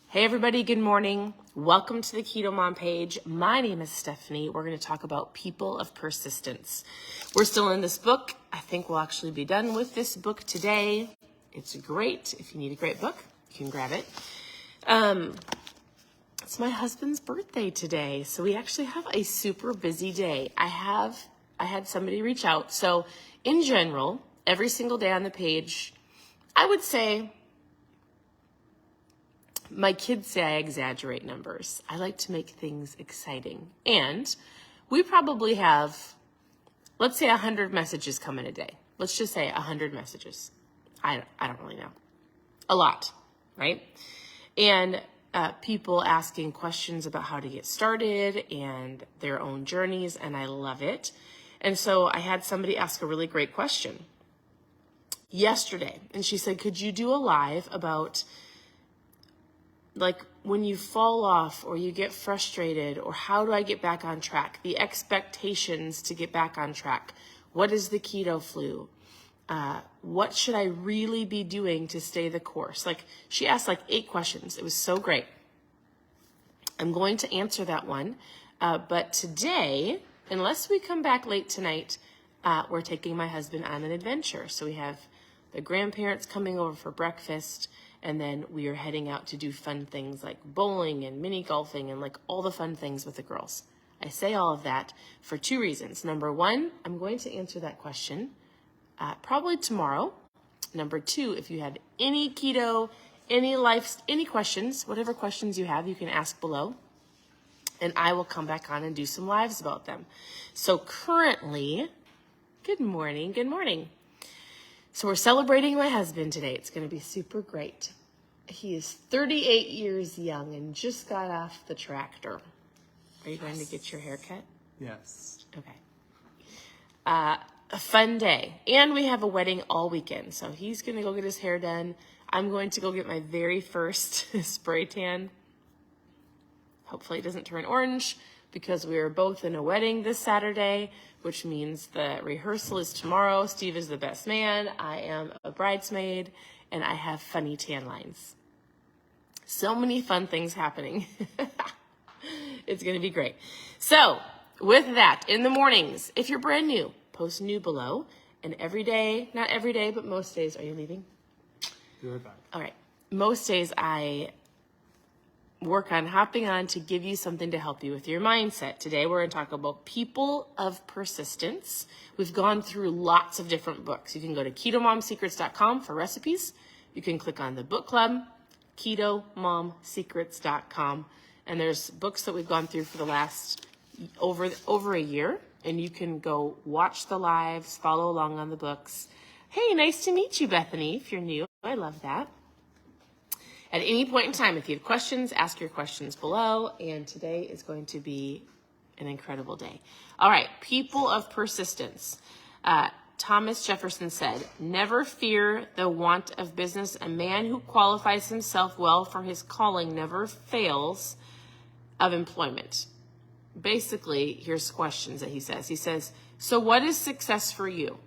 Hey everybody, good morning. Welcome to the KetoMOM page. My name is Stephanie. We're going to talk about people of persistence. We're still in this book. I think we'll actually be done with this book today. It's great. If you need a great book, you can grab it. It's my husband's birthday today, so we actually have a super busy day. I had somebody reach out. So in general, every single day on the page, I would say, my kids say I exaggerate numbers. I like to make things exciting. And we probably have, let's say 100 messages come in a day. Let's just say 100 messages. I don't really know. A lot, right? And people asking questions about how to get started and their own journeys, and I love it. And so I had somebody ask a really great question yesterday. And she said, could you do a live about like when you fall off or you get frustrated, or how do I get back on track? The expectations to get back on track. What is the keto flu? What should I really be doing to stay the course? Like she asked like 8 questions. It was so great. I'm going to answer that one. But today, unless we come back late tonight, we're taking my husband on an adventure. So we have the grandparents coming over for breakfast. And then we are heading out to do fun things like bowling and mini golfing and like all the fun things with the girls. I say all of that for 2 reasons. Number 1, I'm going to answer that question probably tomorrow. Number 2, if you have any keto, any questions, whatever questions you have, you can ask below. And I will come back on and do some lives about them. So currently, good morning. So we're celebrating my husband today. It's going to be super great. He is 38 years young and just got off the tractor. Are you going to get your hair cut? Yes. Okay. A fun day. And we have a wedding all weekend. So he's going to go get his hair done. I'm going to go get my very first spray tan. Hopefully it doesn't turn orange, because we are both in a wedding this Saturday, which means the rehearsal is tomorrow. Steve is the best man. I am a bridesmaid, and I have funny tan lines. So many fun things happening. It's going to be great. So with that, in the mornings, if you're brand new, post new below. And every day, not every day, but most days, are you leaving? Be right back. All right. Most days I work on hopping on to give you something to help you with your mindset. Today we're going to talk about people of persistence. We've gone through lots of different books. You can go to ketomomsecrets.com for recipes. You can click on the book club, ketomomsecrets.com, and there's books that we've gone through for the last over a year, and you can go watch the lives, follow along on the books. Hey, nice to meet you, Bethany, if you're new. I love that. At any point in time, if you have questions, ask your questions below. And today is going to be an incredible day. All right, people of persistence. Thomas Jefferson said, never fear the want of business. A man who qualifies himself well for his calling never fails of employment. Basically, here's questions that he says. He says, so what is success for you?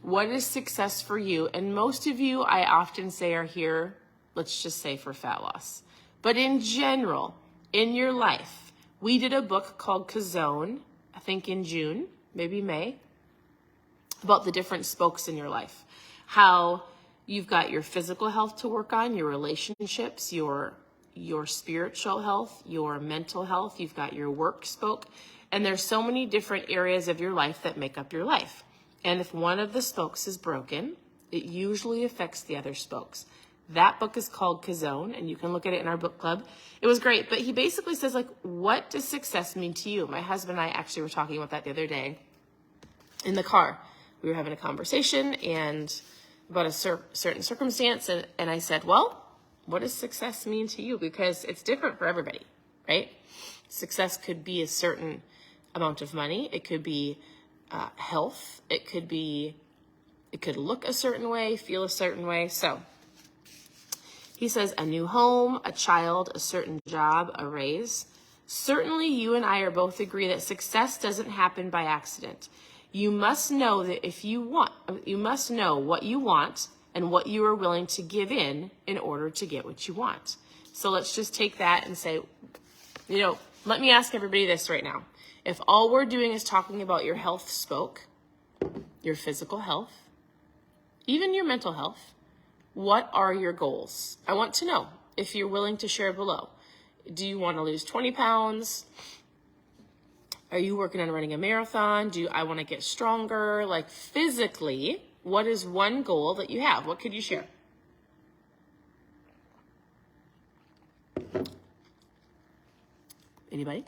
What is success for you? And most of you, I often say, are here, let's just say, for fat loss. But in general, in your life, we did a book called Zone, I think in June, maybe May, about the different spokes in your life. How you've got your physical health to work on, your relationships, your spiritual health, your mental health, you've got your work spoke. And there's so many different areas of your life that make up your life. And if one of the spokes is broken, it usually affects the other spokes. That book is called Zone, and you can look at it in our book club. It was great, but he basically says, like, what does success mean to you? My husband and I actually were talking about that the other day in the car. We were having a conversation and about a certain circumstance, and I said, well, what does success mean to you? Because it's different for everybody, right? Success could be a certain amount of money. It could be health. It could look a certain way, feel a certain way. So he says a new home, a child, a certain job, a raise. Certainly you and I are both agree that success doesn't happen by accident. You must know that you must know what you want and what you are willing to give in order to get what you want. So let's just take that and say, let me ask everybody this right now. If all we're doing is talking about your health spoke, your physical health, even your mental health, what are your goals? I want to know if you're willing to share below. Do you want to lose 20 pounds? Are you working on running a marathon? I want to get stronger? Like physically, what is one goal that you have? What could you share? Anybody?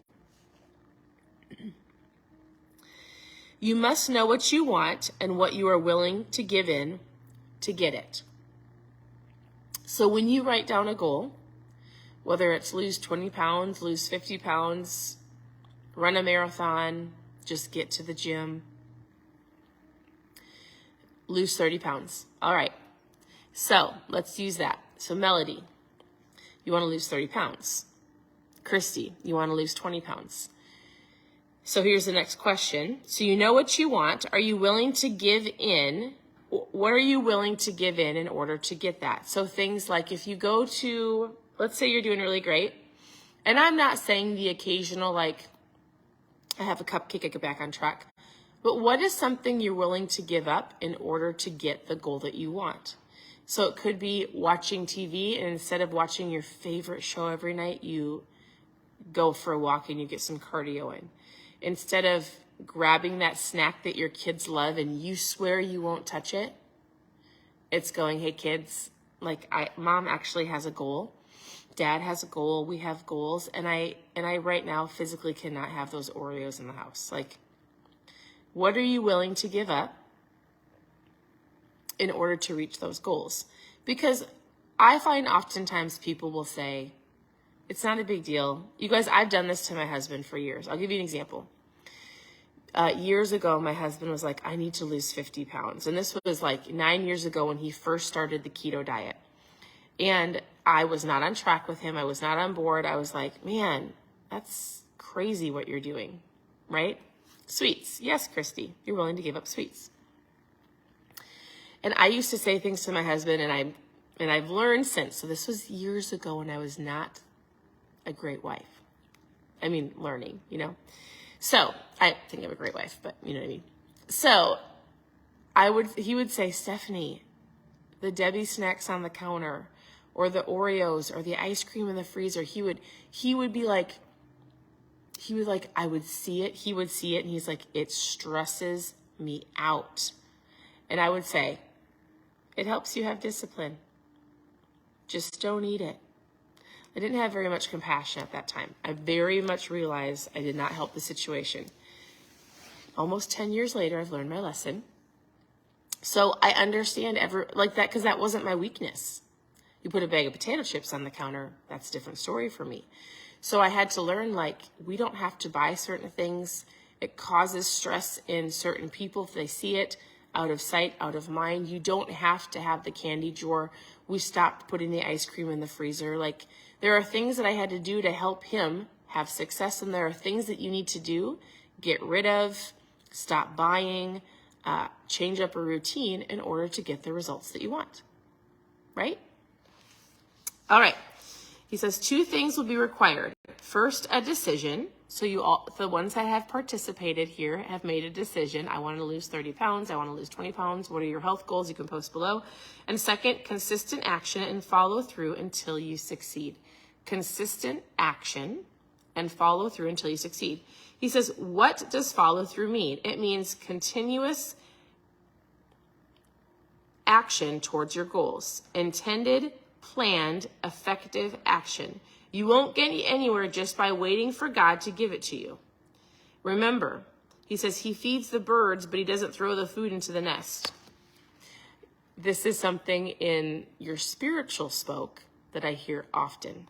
You must know what you want and what you are willing to give in to get it. So when you write down a goal, whether it's lose 20 pounds, lose 50 pounds, run a marathon, just get to the gym, lose 30 pounds. All right. So let's use that. So Melody, you want to lose 30 pounds. Christy, you want to lose 20 pounds. So here's the next question. So you know what you want. Are you willing to give in? What are you willing to give in order to get that? So things like if you go to, let's say you're doing really great. And I'm not saying the occasional, like, I have a cupcake, I get back on track. But what is something you're willing to give up in order to get the goal that you want? So it could be watching TV, and instead of watching your favorite show every night, you go for a walk and you get some cardio in. Instead of grabbing that snack that your kids love and you swear you won't touch it, it's going, hey kids, like mom actually has a goal. Dad has a goal. We have goals. And I right now physically cannot have those Oreos in the house. Like, what are you willing to give up in order to reach those goals? Because I find oftentimes people will say, it's not a big deal. You guys, I've done this to my husband for years. I'll give you an example. Years ago, my husband was like, I need to lose 50 pounds. And this was like 9 years ago when he first started the keto diet. And I was not on track with him. I was not on board. I was like, man, that's crazy what you're doing, right? Sweets. Yes, Christy, you're willing to give up sweets. And I used to say things to my husband, and I've learned since. So this was years ago when I was not a great wife. I mean, learning, So I think I'm a great wife, but you know what I mean. So he would say, Stephanie, the Debbie snacks on the counter, or the Oreos, or the ice cream in the freezer. He would be like, I would see it. He would see it, and he's like, it stresses me out. And I would say, it helps you have discipline. Just don't eat it. I didn't have very much compassion at that time. I very much realized I did not help the situation. Almost 10 years later, I've learned my lesson. So I understand like that, because that wasn't my weakness. You put a bag of potato chips on the counter, that's a different story for me. So I had to learn, like, we don't have to buy certain things. It causes stress in certain people if they see it. Out of sight, out of mind. You don't have to have the candy drawer. We stopped putting the ice cream in the freezer. Like, there are things that I had to do to help him have success, and there are things that you need to do, get rid of, stop buying, change up a routine in order to get the results that you want, right? All right. He says 2 things will be required. First, a decision. So the ones that have participated here have made a decision. I want to lose 30 pounds. I want to lose 20 pounds. What are your health goals? You can post below. And second, consistent action and follow through until you succeed. Consistent action and follow through until you succeed. He says, what does follow through mean? It means continuous action towards your goals. Intended, planned, effective action. You won't get anywhere just by waiting for God to give it to you. Remember, he says he feeds the birds, but he doesn't throw the food into the nest. This is something in your spiritual spoke that I hear often.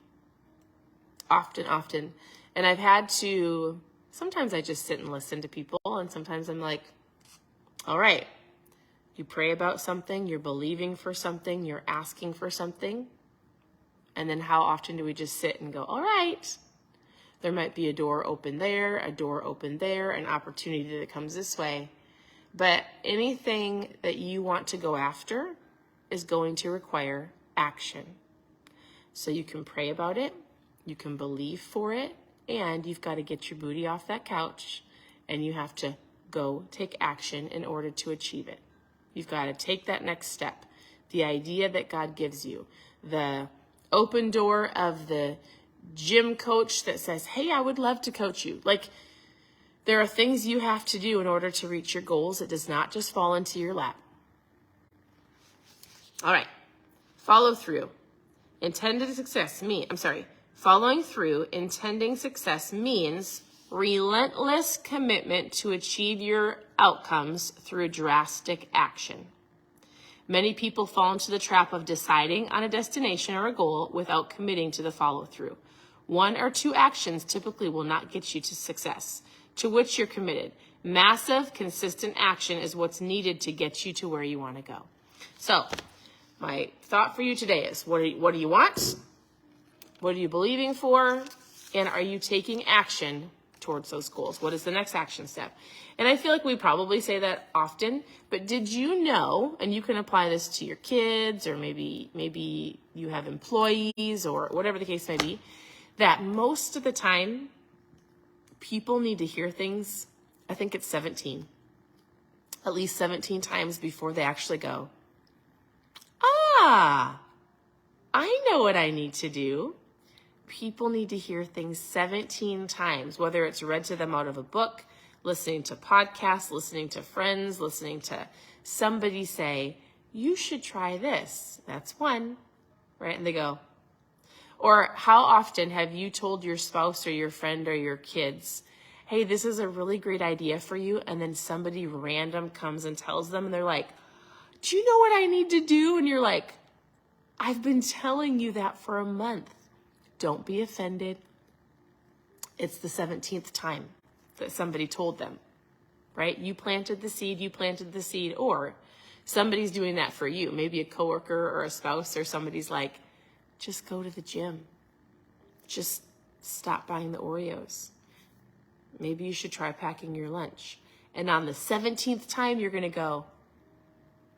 Often. And I've had to, sometimes I just sit and listen to people, and sometimes I'm like, all right, you pray about something, you're believing for something, you're asking for something. And then how often do we just sit and go, all right, there might be a door open there, an opportunity that comes this way. But anything that you want to go after is going to require action. So you can pray about it, you can believe for it, and you've got to get your booty off that couch, and you have to go take action in order to achieve it. You've got to take that next step. The idea that God gives you, the open door of the gym coach that says, hey, I would love to coach you. Like, there are things you have to do in order to reach your goals. It does not just fall into your lap. All right. Follow through. Following through, intending success means relentless commitment to achieve your outcomes through drastic action. Many people fall into the trap of deciding on a destination or a goal without committing to the follow-through. 1 or 2 actions typically will not get you to success, to which you're committed. Massive, consistent action is what's needed to get you to where you want to go. So, my thought for you today is, what do you want? What are you believing for? And are you taking action towards those goals? What is the next action step? And I feel like we probably say that often, but did you know, and you can apply this to your kids, or maybe you have employees, or whatever the case may be, that most of the time, people need to hear things, I think it's 17, at least 17 times before they actually go, I know what I need to do. People need to hear things 17 times, whether it's read to them out of a book, listening to podcasts, listening to friends, listening to somebody say, you should try this. That's 1, right? And they go. Or how often have you told your spouse or your friend or your kids, hey, this is a really great idea for you, and then somebody random comes and tells them, and they're like, do you know what I need to do? And you're like, I've been telling you that for a month. Don't be offended. It's the 17th time that somebody told them, right? You planted the seed, or somebody's doing that for you. Maybe a coworker or a spouse or somebody's like, just go to the gym. Just stop buying the Oreos. Maybe you should try packing your lunch. And on the 17th time, you're going to go,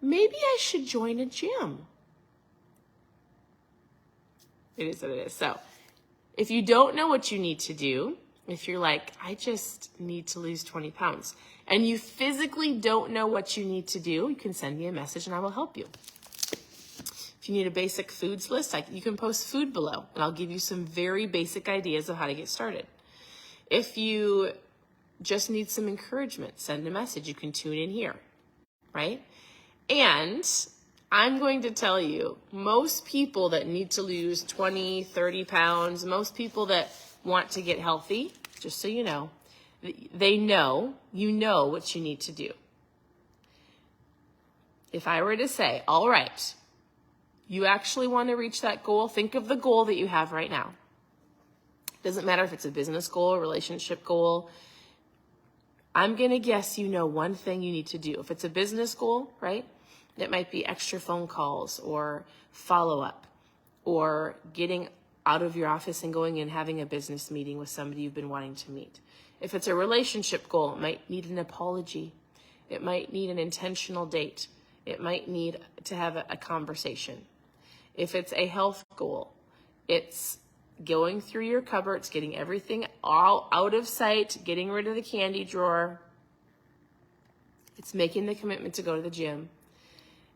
maybe I should join a gym. It is what it is. So if you don't know what you need to do, if you're like, I just need to lose 20 pounds, and you physically don't know what you need to do, you can send me a message and I will help you. If you need a basic foods list, you can post food below, and I'll give you some very basic ideas of how to get started. If you just need some encouragement, send a message. You can tune in here, right? And I'm going to tell you, most people that need to lose 20, 30 pounds, most people that want to get healthy, just so you know what you need to do. If I were to say, all right, you actually want to reach that goal, think of the goal that you have right now. Doesn't matter if it's a business goal, a relationship goal. I'm going to guess you know one thing you need to do. If it's a business goal, right? It might be extra phone calls or follow-up or getting out of your office and going and having a business meeting with somebody you've been wanting to meet. If it's a relationship goal, it might need an apology. It might need an intentional date. It might need to have a conversation. If it's a health goal, it's going through your cupboards, getting everything all out of sight, getting rid of the candy drawer. It's making the commitment to go to the gym.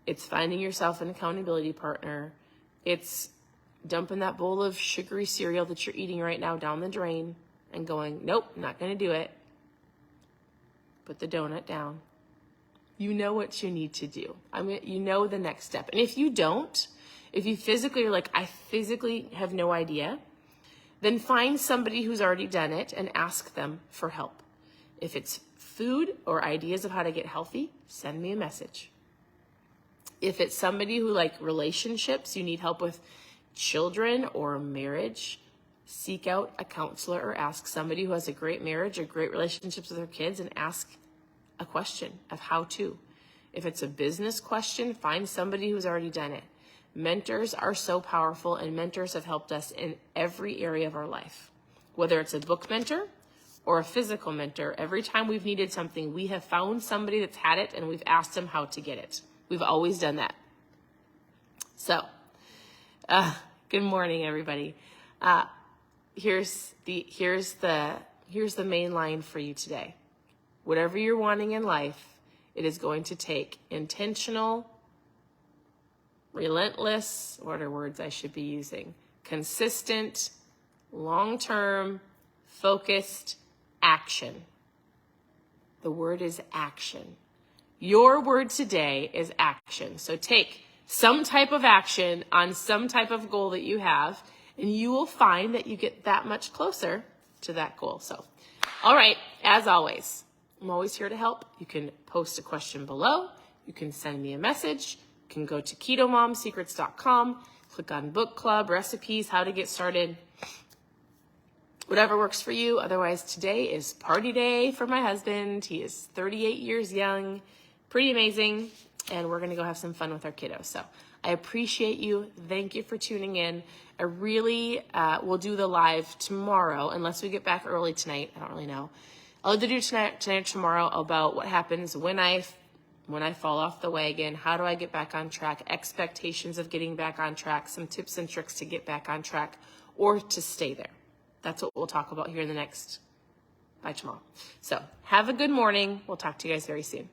It's finding yourself an accountability partner. It's dumping that bowl of sugary cereal that you're eating right now down the drain and going, nope, not going to do it. Put the donut down. You know what you need to do. You know the next step. And if you don't, if you physically are like, I physically have no idea, then find somebody who's already done it and ask them for help. If it's food or ideas of how to get healthy, send me a message. If it's somebody who like relationships, you need help with children or marriage, seek out a counselor or ask somebody who has a great marriage or great relationships with their kids and ask a question of how to. If it's a business question, find somebody who's already done it. Mentors are so powerful, and mentors have helped us in every area of our life. Whether it's a book mentor or a physical mentor, every time we've needed something, we have found somebody that's had it and we've asked them how to get it. We've always done that. So, good morning, everybody. Here's the main line for you today. Whatever you're wanting in life, it is going to take intentional, relentless, what are words I should be using? Consistent, long-term, focused action. The word is action. Your word today is action. So take some type of action on some type of goal that you have, and you will find that you get that much closer to that goal. So, all right, as always, I'm always here to help. You can post a question below. You can send me a message. You can go to KetoMOMsecrets.com, click on book club, recipes, how to get started, whatever works for you. Otherwise, today is party day for my husband. He is 38 years young, pretty amazing, and we're going to go have some fun with our kiddos. So I appreciate you. Thank you for tuning in. I really will do the live tomorrow, unless we get back early tonight. I don't really know. I'll either do tonight or tomorrow about what happens when I fall off the wagon. How do I get back on track? Expectations of getting back on track. Some tips and tricks to get back on track or to stay there. That's what we'll talk about here by tomorrow. So have a good morning. We'll talk to you guys very soon.